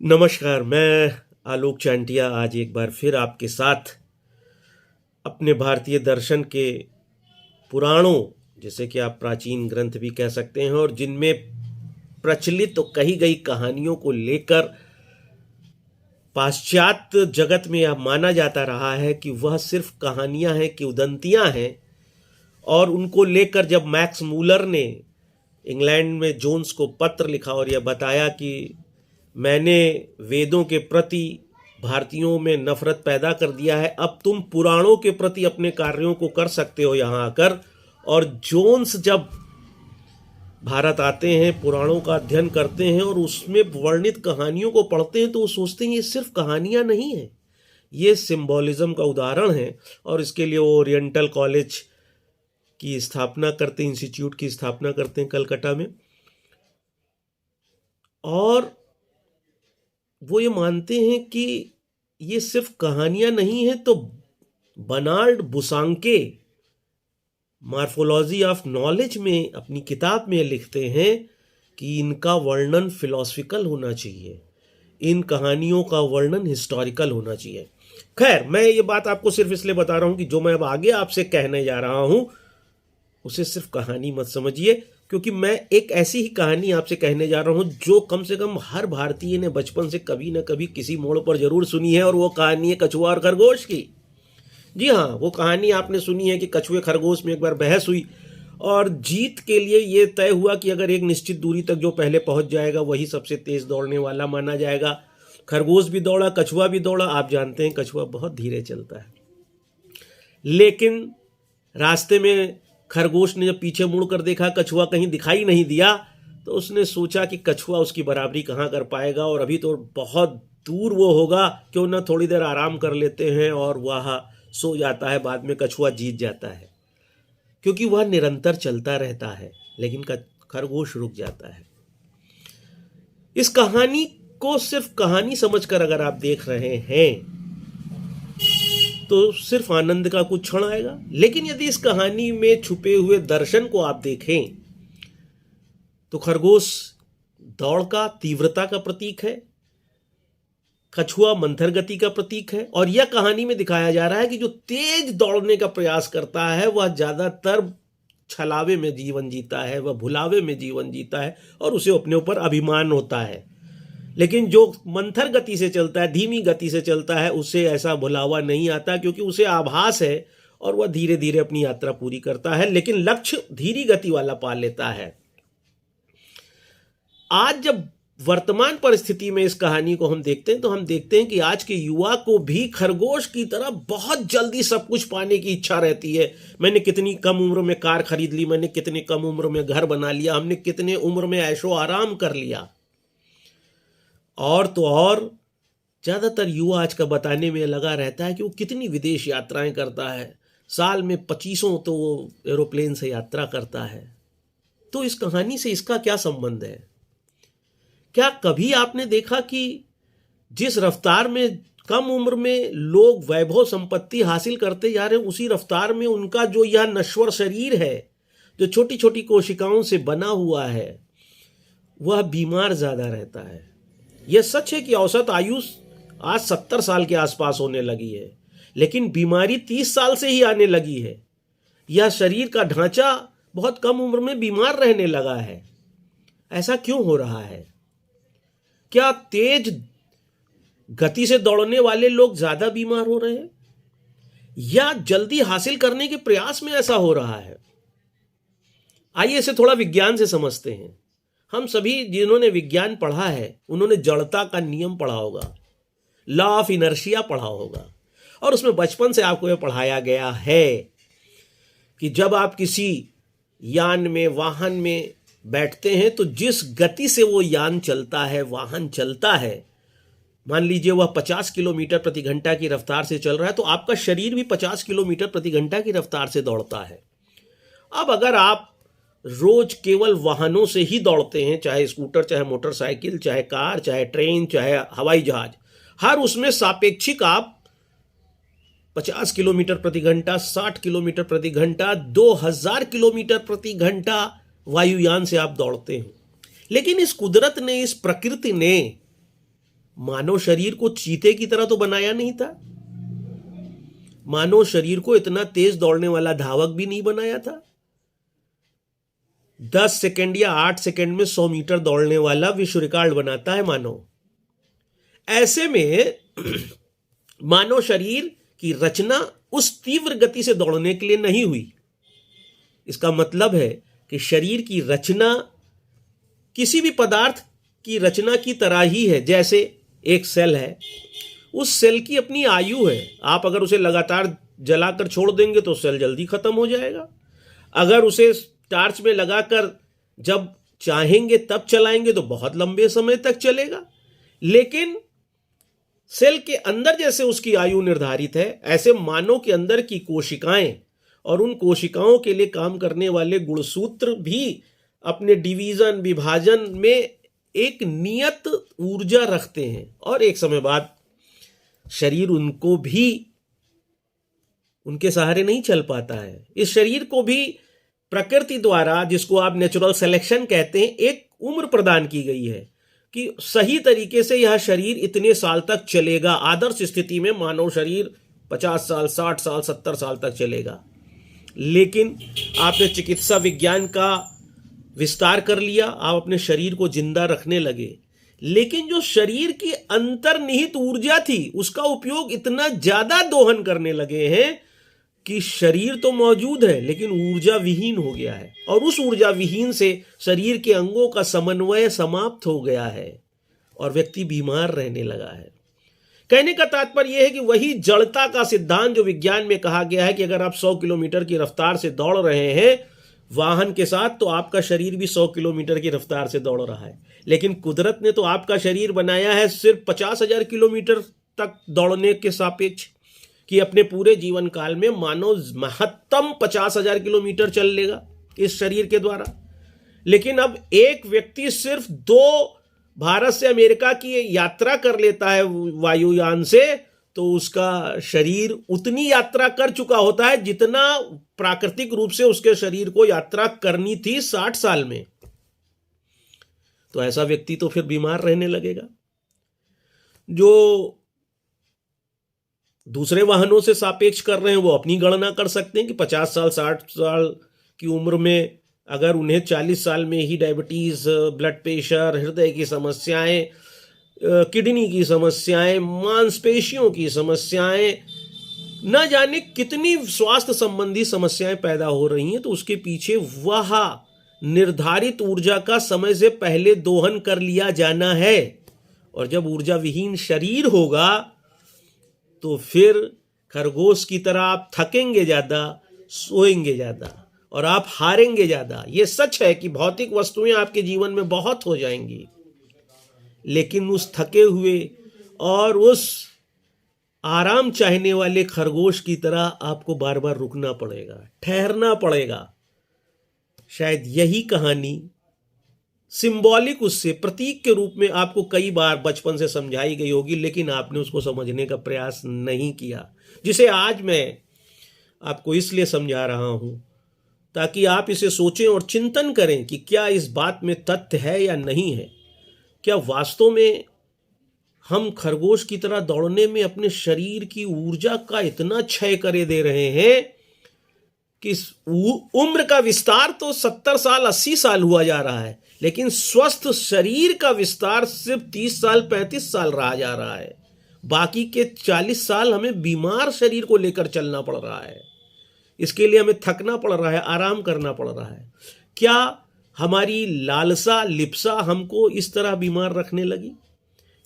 नमस्कार, मैं आलोक चांटिया आज एक बार फिर आपके साथ अपने भारतीय दर्शन के पुराणों, जैसे कि आप प्राचीन ग्रंथ भी कह सकते हैं, और जिनमें प्रचलित तो कही गई कहानियों को लेकर पाश्चात्य जगत में यह माना जाता रहा है कि वह सिर्फ कहानियां हैं, किंवदंतियां हैं। और उनको लेकर जब मैक्स मूलर ने इंग्लैंड में जोन्स को पत्र लिखा और यह बताया कि मैंने वेदों के प्रति भारतीयों में नफरत पैदा कर दिया है, अब तुम पुराणों के प्रति अपने कार्यों को कर सकते हो यहाँ आकर। और जोन्स जब भारत आते हैं, पुराणों का अध्ययन करते हैं और उसमें वर्णित कहानियों को पढ़ते हैं, तो वो सोचते हैं ये सिर्फ कहानियां नहीं है, ये सिंबॉलिज्म का उदाहरण है। और इसके लिए वो ओरिएंटल कॉलेज की स्थापना करते हैं, इंस्टीट्यूट की स्थापना करते हैं कलकत्ता में। और वो ये मानते हैं कि ये सिर्फ कहानियां नहीं है। तो बर्नार्ड बुसांके मॉर्फोलॉजी ऑफ नॉलेज में अपनी किताब में लिखते हैं कि इनका वर्णन फिलॉसफिकल होना चाहिए, इन कहानियों का वर्णन हिस्टोरिकल होना चाहिए। खैर, मैं ये बात आपको सिर्फ इसलिए बता रहा हूं कि जो मैं अब आगे आपसे कहने जा रहा हूं उसे सिर्फ कहानी मत समझिए, क्योंकि मैं एक ऐसी ही कहानी आपसे कहने जा रहा हूं जो कम से कम हर भारतीय ने बचपन से कभी न कभी किसी मोड़ पर जरूर सुनी है। और वो कहानी है कछुआ और खरगोश की। जी हाँ, वो कहानी आपने सुनी है कि कछुए खरगोश में एक बार बहस हुई और जीत के लिए ये तय हुआ कि अगर एक निश्चित दूरी तक जो पहले पहुंच जाएगा वही सबसे तेज दौड़ने वाला माना जाएगा। खरगोश भी दौड़ा, कछुआ भी दौड़ा। आप जानते हैं कछुआ बहुत धीरे चलता है, लेकिन रास्ते में खरगोश ने जब पीछे मुड़कर देखा कछुआ कहीं दिखाई नहीं दिया, तो उसने सोचा कि कछुआ उसकी बराबरी कहाँ कर पाएगा, और अभी तो बहुत दूर वो होगा, क्यों ना थोड़ी देर आराम कर लेते हैं। और वह सो जाता है। बाद में कछुआ जीत जाता है, क्योंकि वह निरंतर चलता रहता है, लेकिन खरगोश रुक जाता है। इस कहानी को सिर्फ कहानी समझकर अगर आप देख रहे हैं तो सिर्फ आनंद का कुछ क्षण आएगा, लेकिन यदि इस कहानी में छुपे हुए दर्शन को आप देखें तो खरगोश दौड़ का, तीव्रता का प्रतीक है, कछुआ मंथर गति का प्रतीक है। और यह कहानी में दिखाया जा रहा है कि जो तेज दौड़ने का प्रयास करता है वह ज्यादातर छलावे में जीवन जीता है, वह भुलावे में जीवन जीता है और उसे अपने ऊपर अभिमान होता है। लेकिन जो मंथर गति से चलता है, धीमी गति से चलता है, उसे ऐसा भुलावा नहीं आता, क्योंकि उसे आभास है और वह धीरे धीरे अपनी यात्रा पूरी करता है, लेकिन लक्ष्य धीरी गति वाला पा लेता है। आज जब वर्तमान परिस्थिति में इस कहानी को हम देखते हैं तो हम देखते हैं कि आज के युवा को भी खरगोश की तरह बहुत जल्दी सब कुछ पाने की इच्छा रहती है। मैंने कितनी कम उम्र में कार खरीद ली, मैंने कितनी कम उम्र में घर बना लिया, हमने कितने उम्र में ऐशो आराम कर लिया। और तो और ज्यादातर युवा आज का बताने में लगा रहता है कि वो कितनी विदेश यात्राएं करता है, साल में 25 तो वो एरोप्लेन से यात्रा करता है। तो इस कहानी से इसका क्या संबंध है? क्या कभी आपने देखा कि जिस रफ्तार में कम उम्र में लोग वैभव संपत्ति हासिल करते जा रहे हैं, उसी रफ्तार में उनका जो यह नश्वर शरीर है, जो छोटी छोटी कोशिकाओं से बना हुआ है, वह बीमार ज्यादा रहता है। यह सच है कि औसत आयु आज 70 साल के आसपास होने लगी है, लेकिन बीमारी 30 साल से ही आने लगी है। यह शरीर का ढांचा बहुत कम उम्र में बीमार रहने लगा है। ऐसा क्यों हो रहा है? क्या तेज गति से दौड़ने वाले लोग ज्यादा बीमार हो रहे हैं, या जल्दी हासिल करने के प्रयास में ऐसा हो रहा है? आइए इसे थोड़ा विज्ञान से समझते हैं। हम सभी जिन्होंने विज्ञान पढ़ा है उन्होंने जड़ता का नियम पढ़ा होगा, लॉ ऑफ इनर्शिया पढ़ा होगा, और उसमें बचपन से आपको यह पढ़ाया गया है कि जब आप किसी यान में, वाहन में बैठते हैं तो जिस गति से वो यान चलता है, वाहन चलता है, मान लीजिए वह 50 किलोमीटर प्रति घंटा की रफ्तार से चल रहा है, तो आपका शरीर भी 50 किलोमीटर प्रति घंटा की रफ्तार से दौड़ता है। अब अगर आप रोज केवल वाहनों से ही दौड़ते हैं, चाहे स्कूटर, चाहे मोटरसाइकिल, चाहे कार, चाहे ट्रेन, चाहे हवाई जहाज, हर उसमें सापेक्षिक आप 50 किलोमीटर प्रति घंटा, 60 किलोमीटर प्रति घंटा, 2000 किलोमीटर प्रति घंटा वायुयान से आप दौड़ते हैं। लेकिन इस कुदरत ने, इस प्रकृति ने मानव शरीर को चीते की तरह तो बनाया नहीं था। मानव शरीर को इतना तेज दौड़ने वाला धावक भी नहीं बनाया था। 10 सेकंड या 8 सेकंड में 100 मीटर दौड़ने वाला विश्व रिकॉर्ड बनाता है मानव। ऐसे में मानव शरीर की रचना उस तीव्र गति से दौड़ने के लिए नहीं हुई। इसका मतलब है कि शरीर की रचना किसी भी पदार्थ की रचना की तरह ही है। जैसे एक सेल है, उस सेल की अपनी आयु है। आप अगर उसे लगातार जलाकर छोड़ देंगे तो सेल जल्दी खत्म हो जाएगा। अगर उसे टार्च में लगाकर जब चाहेंगे तब चलाएंगे तो बहुत लंबे समय तक चलेगा। लेकिन सेल के अंदर जैसे उसकी आयु निर्धारित है, ऐसे मानव के अंदर की कोशिकाएं और उन कोशिकाओं के लिए काम करने वाले गुणसूत्र भी अपने डिवीजन विभाजन में एक नियत ऊर्जा रखते हैं और एक समय बाद शरीर उनको भी उनके सहारे नहीं चल पाता है। इस शरीर को भी प्रकृति द्वारा, जिसको आप नेचुरल सिलेक्शन कहते हैं, एक उम्र प्रदान की गई है कि सही तरीके से यह शरीर इतने साल तक चलेगा। आदर्श स्थिति में मानव शरीर 50 साल, 60 साल, 70 साल तक चलेगा। लेकिन आपने चिकित्सा विज्ञान का विस्तार कर लिया, आप अपने शरीर को जिंदा रखने लगे, लेकिन जो शरीर की अंतर्निहित ऊर्जा थी उसका उपयोग इतना ज्यादा दोहन करने लगे हैं कि शरीर तो मौजूद है लेकिन ऊर्जा विहीन हो गया है। और उस ऊर्जा विहीन से शरीर के अंगों का समन्वय समाप्त हो गया है और व्यक्ति बीमार रहने लगा है। कहने का तात्पर्य यह है कि वही जड़ता का सिद्धांत जो विज्ञान में कहा गया है कि अगर आप 100 किलोमीटर की रफ्तार से दौड़ रहे हैं वाहन के साथ, तो आपका शरीर भी 100 किलोमीटर की रफ्तार से दौड़ रहा है। लेकिन कुदरत ने तो आपका शरीर बनाया है सिर्फ 50,000 किलोमीटर तक दौड़ने के सापेक्ष, कि अपने पूरे जीवन काल में मानव महत्तम 50,000 किलोमीटर चल लेगा इस शरीर के द्वारा। लेकिन अब एक व्यक्ति सिर्फ 2 भारत से अमेरिका की यात्रा कर लेता है वायुयान से, तो उसका शरीर उतनी यात्रा कर चुका होता है जितना प्राकृतिक रूप से उसके शरीर को यात्रा करनी थी 60 साल में। तो ऐसा व्यक्ति तो फिर बीमार रहने लगेगा। जो दूसरे वाहनों से सापेक्ष कर रहे हैं वो अपनी गणना कर सकते हैं कि 50 साल 60 साल की उम्र में अगर उन्हें 40 साल में ही डायबिटीज, ब्लड प्रेशर, हृदय की समस्याएं, किडनी की समस्याएं, मांसपेशियों की समस्याएं, न जाने कितनी स्वास्थ्य संबंधी समस्याएं पैदा हो रही हैं, तो उसके पीछे वह निर्धारित ऊर्जा का समय से पहले दोहन कर लिया जाना है। और जब ऊर्जा विहीन शरीर होगा तो फिर खरगोश की तरह आप थकेंगे ज्यादा, सोएंगे ज्यादा और आप हारेंगे ज्यादा। यह सच है कि भौतिक वस्तुएं आपके जीवन में बहुत हो जाएंगी, लेकिन उस थके हुए और उस आराम चाहने वाले खरगोश की तरह आपको बार बार रुकना पड़ेगा, ठहरना पड़ेगा। शायद यही कहानी सिंबॉलिक, उससे प्रतीक के रूप में आपको कई बार बचपन से समझाई गई होगी, लेकिन आपने उसको समझने का प्रयास नहीं किया, जिसे आज मैं आपको इसलिए समझा रहा हूं ताकि आप इसे सोचें और चिंतन करें कि क्या इस बात में तथ्य है या नहीं है। क्या वास्तव में हम खरगोश की तरह दौड़ने में अपने शरीर की ऊर्जा का इतना क्षय करे दे रहे हैं कि उम्र का विस्तार तो 70 साल 80 साल हुआ जा रहा है, लेकिन स्वस्थ शरीर का विस्तार सिर्फ 30 साल 35 साल रहा जा रहा है। बाकी के 40 साल हमें बीमार शरीर को लेकर चलना पड़ रहा है। इसके लिए हमें थकना पड़ रहा है, आराम करना पड़ रहा है। क्या हमारी लालसा लिप्सा हमको इस तरह बीमार रखने लगी?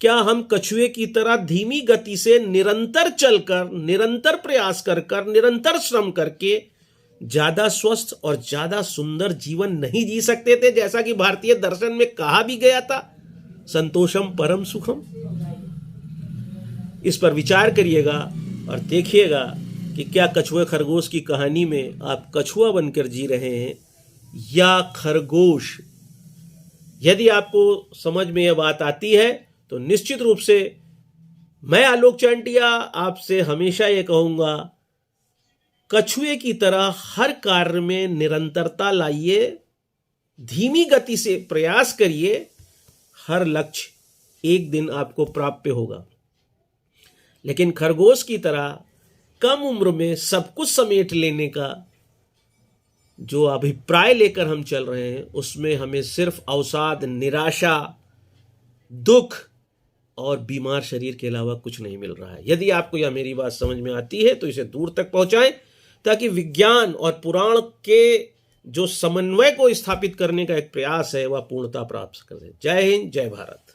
क्या हम कछुए की तरह धीमी गति से निरंतर चलकर, निरंतर प्रयास कर निरंतर श्रम करके ज्यादा स्वस्थ और ज्यादा सुंदर जीवन नहीं जी सकते थे? जैसा कि भारतीय दर्शन में कहा भी गया था, संतोषम परम सुखम। इस पर विचार करिएगा और देखिएगा कि क्या कछुए खरगोश की कहानी में आप कछुआ बनकर जी रहे हैं या खरगोश। यदि आपको समझ में यह बात आती है तो निश्चित रूप से मैं आलोक चांटिया आपसे हमेशा ये कहूंगा, कछुए की तरह हर कार्य में निरंतरता लाइए, धीमी गति से प्रयास करिए, हर लक्ष्य एक दिन आपको प्राप्य होगा। लेकिन खरगोश की तरह कम उम्र में सब कुछ समेट लेने का जो अभिप्राय लेकर हम चल रहे हैं, उसमें हमें सिर्फ अवसाद, निराशा, दुख और बीमार शरीर के अलावा कुछ नहीं मिल रहा है। यदि आपको यह मेरी बात समझ में आती है तो इसे दूर तक पहुंचाएं, ताकि विज्ञान और पुराण के जो समन्वय को स्थापित करने का एक प्रयास है वह पूर्णता प्राप्त कर दे। जय हिंद, जय भारत।